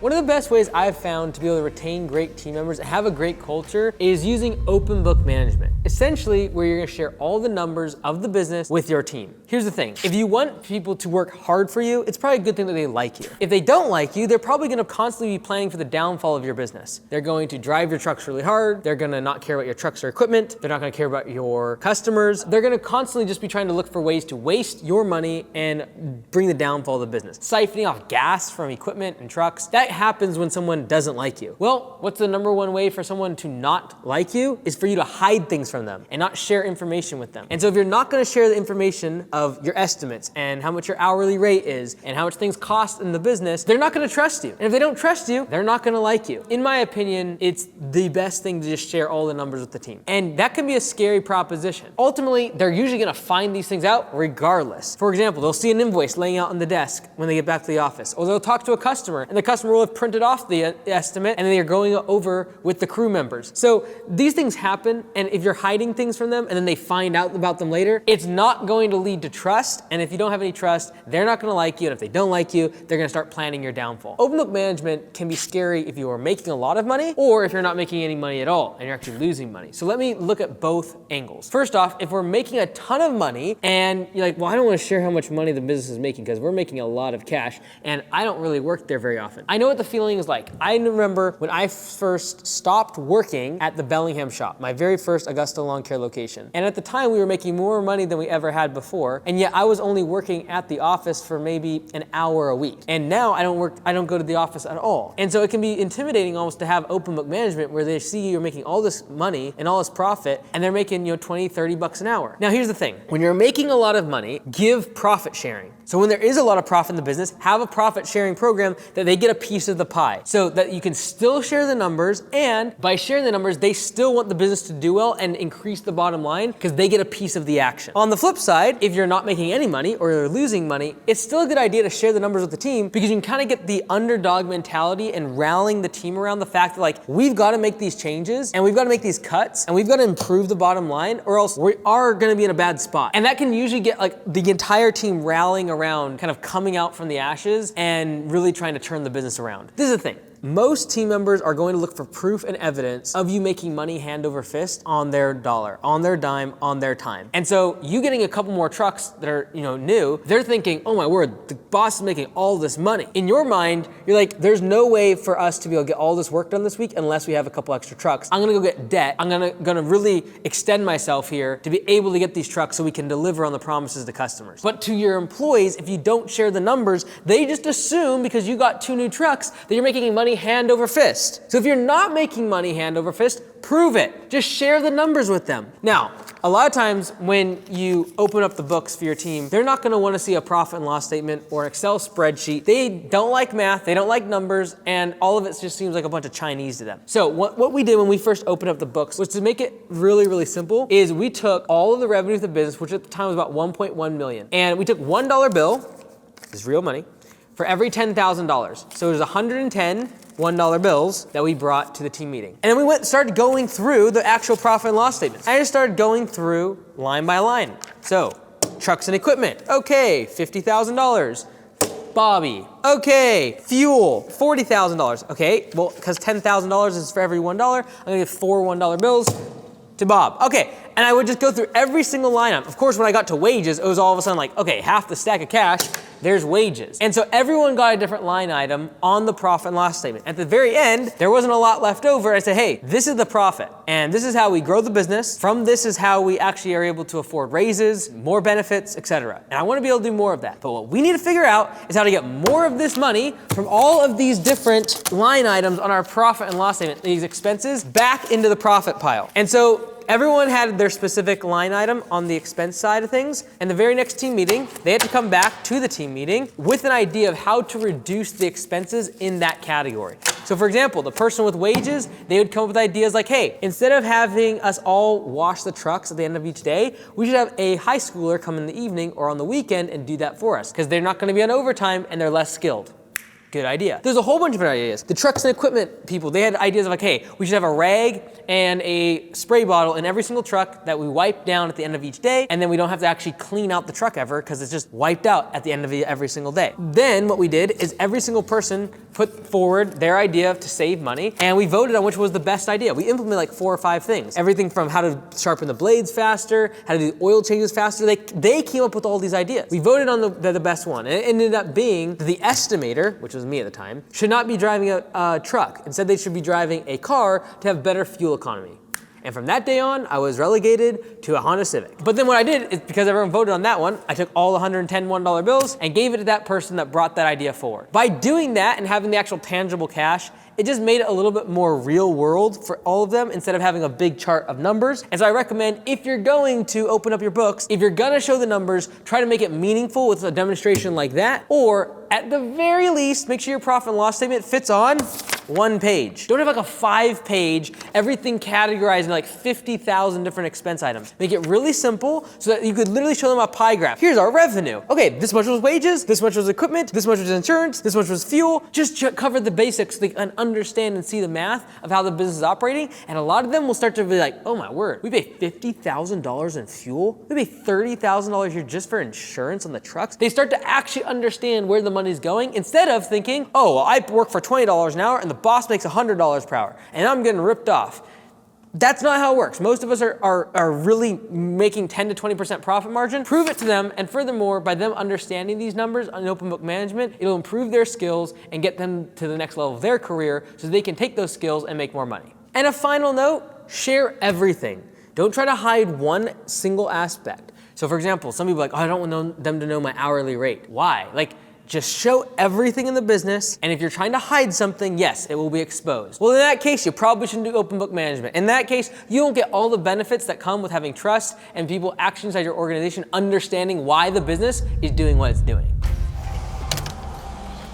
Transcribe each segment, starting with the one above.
One of the best ways I've found to be able to retain great team members and have a great culture is using open book management. Essentially, where you're gonna share all the numbers of the business with your team. Here's the thing, if you want people to work hard for you, it's probably a good thing that they like you. If they don't like you, they're probably gonna constantly be planning for the downfall of your business. They're going to drive your trucks really hard, they're gonna not care about your trucks or equipment, they're not gonna care about your customers, they're gonna constantly just be trying to look for ways to waste your money and bring the downfall of the business. Siphoning off gas from equipment and trucks, that happens when someone doesn't like you. Well, what's the number one way for someone to not like you is for you to hide things from them and not share information with them. And so if you're not gonna share the information of your estimates and how much your hourly rate is and how much things cost in the business, they're not gonna trust you. And if they don't trust you, they're not gonna like you. In my opinion, it's the best thing to just share all the numbers with the team. And that can be a scary proposition. Ultimately, they're usually gonna find these things out regardless. For example, they'll see an invoice laying out on the desk when they get back to the office, or they'll talk to a customer and the customer will have printed off the estimate and they're going over with the crew members. So these things happen, and if you're hiding things from them and then they find out about them later, it's not going to lead to trust. And if you don't have any trust, they're not gonna like you. And if they don't like you, they're gonna start planning your downfall. Open book management can be scary if you are making a lot of money or if you're not making any money at all and you're actually losing money. So let me look at both angles. First off, if we're making a ton of money and you're like, well, I don't wanna share how much money the business is making because we're making a lot of cash and I don't really work there very often. I know what the feeling is like. I remember when I first stopped working at the Bellingham shop, my very first Augusta Lawn Care location. And at the time we were making more money than we ever had before. And yet I was only working at the office for maybe an hour a week. And now I don't go to the office at all. And so it can be intimidating almost to have open book management where they see you're making all this money and all this profit and they're making 20, 30 bucks an hour. Now here's the thing, when you're making a lot of money, give profit sharing. So when there is a lot of profit in the business, have a profit sharing program that they get a piece of the pie so that you can still share the numbers, and by sharing the numbers, they still want the business to do well and increase the bottom line because they get a piece of the action. On the flip side, if you're not making any money or you're losing money, it's still a good idea to share the numbers with the team because you can kind of get the underdog mentality and rallying the team around the fact that like, we've got to make these changes and we've got to make these cuts and we've got to improve the bottom line or else we are going to be in a bad spot. And that can usually get like the entire team rallying around, kind of coming out from the ashes and really trying to turn the business around. This is the thing. Most team members are going to look for proof and evidence of you making money hand over fist on their dollar, on their dime, on their time. And so you getting a couple more trucks that are new, they're thinking, oh my word, the boss is making all this money. In your mind, you're like, there's no way for us to be able to get all this work done this week unless we have a couple extra trucks. I'm gonna go get debt. I'm gonna really extend myself here to be able to get these trucks so we can deliver on the promises to customers. But to your employees, if you don't share the numbers, they just assume because you got 2 new trucks that you're making money hand over fist. So if you're not making money hand over fist, prove it. Just share the numbers with them. Now, a lot of times when you open up the books for your team, they're not gonna wanna see a profit and loss statement or an Excel spreadsheet. They don't like math, they don't like numbers, and all of it just seems like a bunch of Chinese to them. So what we did when we first opened up the books was to make it really, really simple, is we took all of the revenue of the business, which at the time was about 1.1 million, and we took $1 bill, this is real money, for every $10,000. So it was 110 $1 bills that we brought to the team meeting. And then we started going through the actual profit and loss statements. I just started going through line by line. So, trucks and equipment, okay, $50,000. Bobby, okay, fuel, $40,000. Okay, well, because $10,000 is for every $1, I'm gonna give 4 $1 bills to Bob. Okay, and I would just go through every single line item. Of course, when I got to wages, it was all of a sudden like, okay, half the stack of cash, there's wages. And so everyone got a different line item on the profit and loss statement. At the very end, there wasn't a lot left over. I said, hey, this is the profit, and this is how we grow the business. From this is how we actually are able to afford raises, more benefits, etc. And I wanna be able to do more of that. But what we need to figure out is how to get more of this money from all of these different line items on our profit and loss statement, these expenses, back into the profit pile. And so everyone had their specific line item on the expense side of things, and the very next team meeting, they had to come back to the team meeting with an idea of how to reduce the expenses in that category. So for example, the person with wages, they would come up with ideas like, hey, instead of having us all wash the trucks at the end of each day, we should have a high schooler come in the evening or on the weekend and do that for us, because they're not gonna be on overtime and they're less skilled. Good idea. There's a whole bunch of other ideas. The trucks and equipment people, they had ideas of like, hey, we should have a rag and a spray bottle in every single truck that we wipe down at the end of each day, and then we don't have to actually clean out the truck ever because it's just wiped out at the end of every single day. Then what we did is every single person put forward their idea to save money, and we voted on which was the best idea. We implemented like 4 or 5 things. Everything from how to sharpen the blades faster, how to do oil changes faster. They came up with all these ideas. We voted on the best one, and it ended up being the estimator, which was me at the time, should not be driving a truck. Instead, they should be driving a car to have better fuel economy. And from that day on, I was relegated to a Honda Civic. But then what I did is, because everyone voted on that one, I took all the $110 $1 bills and gave it to that person that brought that idea forward. By doing that and having the actual tangible cash, it just made it a little bit more real world for all of them instead of having a big chart of numbers. And so I recommend, if you're going to open up your books, if you're gonna show the numbers, try to make it meaningful with a demonstration like that, or at the very least, make sure your profit and loss statement fits on 1 page. Don't have like a 5-page, everything categorized in like 50,000 different expense items. Make it really simple so that you could literally show them a pie graph. Here's our revenue. Okay, this much was wages, this much was equipment, this much was insurance, this much was fuel. Just cover the basics so they can understand and see the math of how the business is operating. And a lot of them will start to be like, oh my word, we pay $50,000 in fuel? We pay $30,000 a year just for insurance on the trucks? They start to actually understand where the money's going instead of thinking, oh, well, I work for $20 an hour and the boss makes $100 per hour and I'm getting ripped off. That's not how it works. Most of us are really making 10 to 20% profit margin. Prove it to them, and furthermore, by them understanding these numbers on open book management, it'll improve their skills and get them to the next level of their career so they can take those skills and make more money. And a final note, share everything. Don't try to hide one single aspect. So for example, some people are like, oh, I don't want them to know my hourly rate. Why? Just show everything in the business, and if you're trying to hide something, yes, it will be exposed. Well, in that case, you probably shouldn't do open book management. In that case, you won't get all the benefits that come with having trust and people actually inside your organization understanding why the business is doing what it's doing.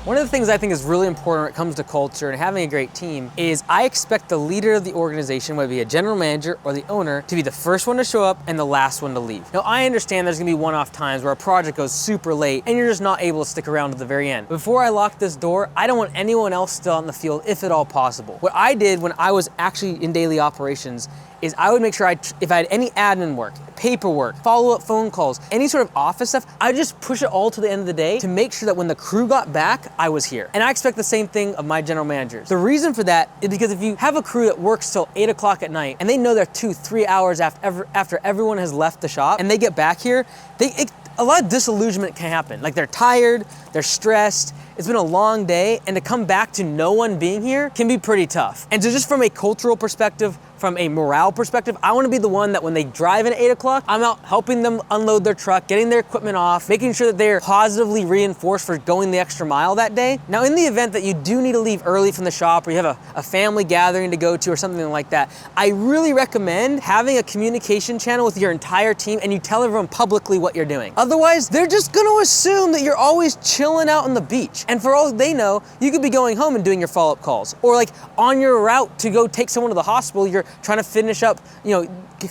One of the things I think is really important when it comes to culture and having a great team is I expect the leader of the organization, whether it be a general manager or the owner, to be the first one to show up and the last one to leave. Now, I understand there's gonna be one-off times where a project goes super late and you're just not able to stick around to the very end. Before I lock this door, I don't want anyone else still on the field, if at all possible. What I did when I was actually in daily operations is I would make sure if I had any admin work, paperwork, follow-up phone calls, any sort of office stuff, I just push it all to the end of the day to make sure that when the crew got back, I was here. And I expect the same thing of my general managers. The reason for that is because if you have a crew that works till 8 o'clock at night and they know they're 2-3 hours after everyone has left the shop and they get back here, a lot of disillusionment can happen. Like they're tired, they're stressed, it's been a long day, and to come back to no one being here can be pretty tough. And so just from a cultural perspective, from a morale perspective, I wanna be the one that when they drive in at 8 o'clock, I'm out helping them unload their truck, getting their equipment off, making sure that they're positively reinforced for going the extra mile that day. Now, in the event that you do need to leave early from the shop or you have a family gathering to go to or something like that, I really recommend having a communication channel with your entire team and you tell everyone publicly what you're doing. Otherwise, they're just gonna assume that you're always chilling out on the beach. And for all they know, you could be going home and doing your follow-up calls. Or like on your route to go take someone to the hospital, you're trying to finish up,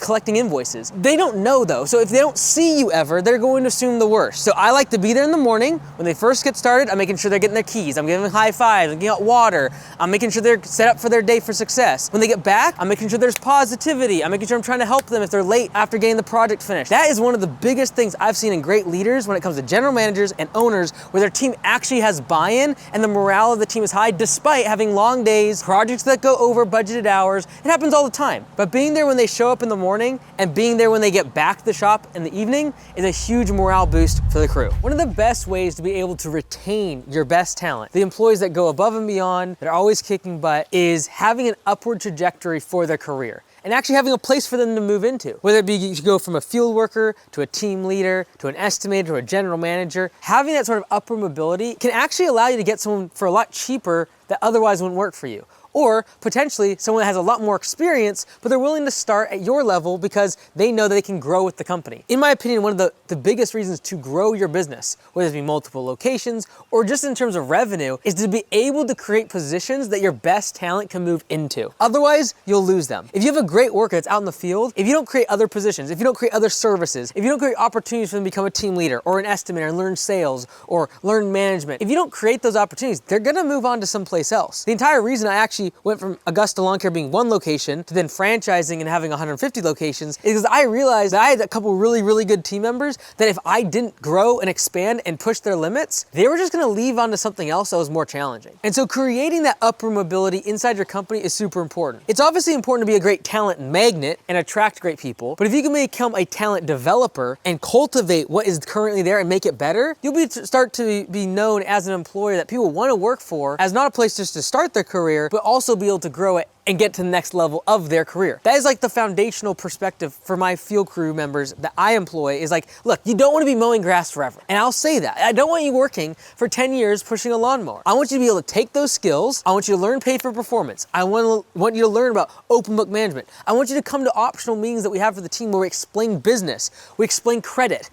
collecting invoices. They don't know though, so if they don't see you ever, they're going to assume the worst. So I like to be there in the morning. When they first get started, I'm making sure they're getting their keys. I'm giving them high fives, I'm giving out water. I'm making sure they're set up for their day for success. When they get back, I'm making sure there's positivity. I'm making sure I'm trying to help them if they're late after getting the project finished. That is one of the biggest things I've seen in great leaders when it comes to general managers and owners, where their team actually has buy-in and the morale of the team is high despite having long days, projects that go over budgeted hours. It happens all the time. But being there when they show up in the morning and being there when they get back to the shop in the evening is a huge morale boost for the crew. One of the best ways to be able to retain your best talent, the employees that go above and beyond, that are always kicking butt, is having an upward trajectory for their career and actually having a place for them to move into. Whether it be you go from a field worker to a team leader to an estimator to a general manager, having that sort of upward mobility can actually allow you to get someone for a lot cheaper that otherwise wouldn't work for you. or potentially someone that has a lot more experience, but they're willing to start at your level because they know that they can grow with the company. In my opinion, one of the biggest reasons to grow your business, whether it be multiple locations or just in terms of revenue, is to be able to create positions that your best talent can move into. Otherwise, you'll lose them. If you have a great worker that's out in the field, if you don't create other positions, if you don't create other services, if you don't create opportunities for them to become a team leader or an estimator and learn sales or learn management, if you don't create those opportunities, they're gonna move on to someplace else. The entire reason I actually went from Augusta Lawn Care being one location to then franchising and having 150 locations is because I realized that I had a couple really good team members that if I didn't grow and expand and push their limits, they were just gonna leave onto something else that was more challenging. And so creating that upward mobility inside your company is super important. It's obviously important to be a great talent magnet and attract great people, but if you can become a talent developer and cultivate what is currently there and make it better, you'll start to be known as an employer that people want to work for, as not a place just to start their career, but also be able to grow it and get to the next level of their career. That is like the foundational perspective for my field crew members that I employ is like, look, you don't want to be mowing grass forever. And I'll say that. I don't want you working for 10 years pushing a lawnmower. I want you to be able to take those skills. I want you to learn pay for performance. I want you to learn about open book management. I want you to come to optional meetings that we have for the team where we explain business, we explain credit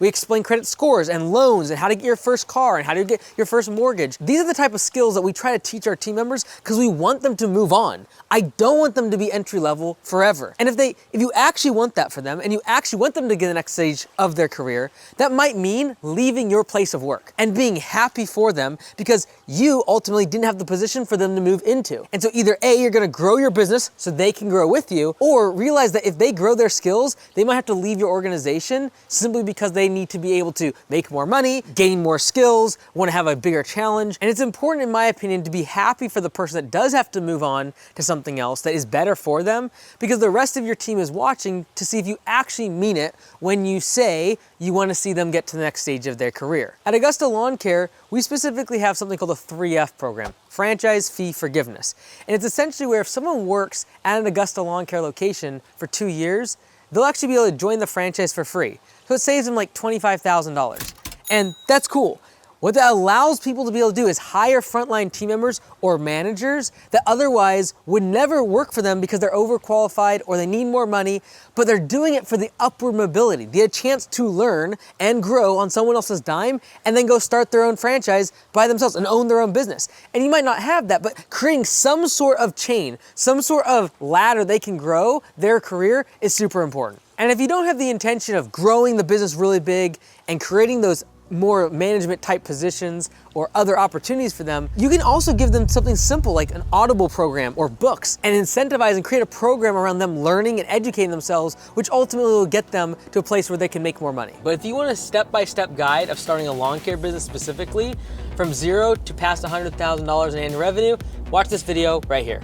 scores and loans and how to get your first car and how to get your first mortgage. These are the type of skills that we try to teach our team members because we want them to move on. I don't want them to be entry level forever. And if you actually want that for them and you actually want them to get the next stage of their career, that might mean leaving your place of work and being happy for them because you ultimately didn't have the position for them to move into. And so either A, you're gonna grow your business so they can grow with you, or realize that if they grow their skills, they might have to leave your organization simply because they need to be able to make more money, gain more skills, wanna have a bigger challenge. And it's important, in my opinion, to be happy for the person that does have to move on to something else that is better for them, because the rest of your team is watching to see if you actually mean it when you say you want to see them get to the next stage of their career. At Augusta Lawn Care, we specifically have something called a 3F program, franchise fee forgiveness. And it's essentially where if someone works at an Augusta Lawn Care location for 2 years, they'll actually be able to join the franchise for free. So it saves them like $25,000. And that's cool. What that allows people to be able to do is hire frontline team members or managers that otherwise would never work for them because they're overqualified or they need more money, but they're doing it for the upward mobility, the chance to learn and grow on someone else's dime and then go start their own franchise by themselves and own their own business. And you might not have that, but creating some sort of chain, some sort of ladder they can grow their career is super important. And if you don't have the intention of growing the business really big and creating those more management type positions or other opportunities for them, you can also give them something simple like an Audible program or books and incentivize and create a program around them learning and educating themselves, which ultimately will get them to a place where they can make more money. But if you want a step-by-step guide of starting a lawn care business specifically, from zero to past $100,000 in annual revenue, watch this video right here.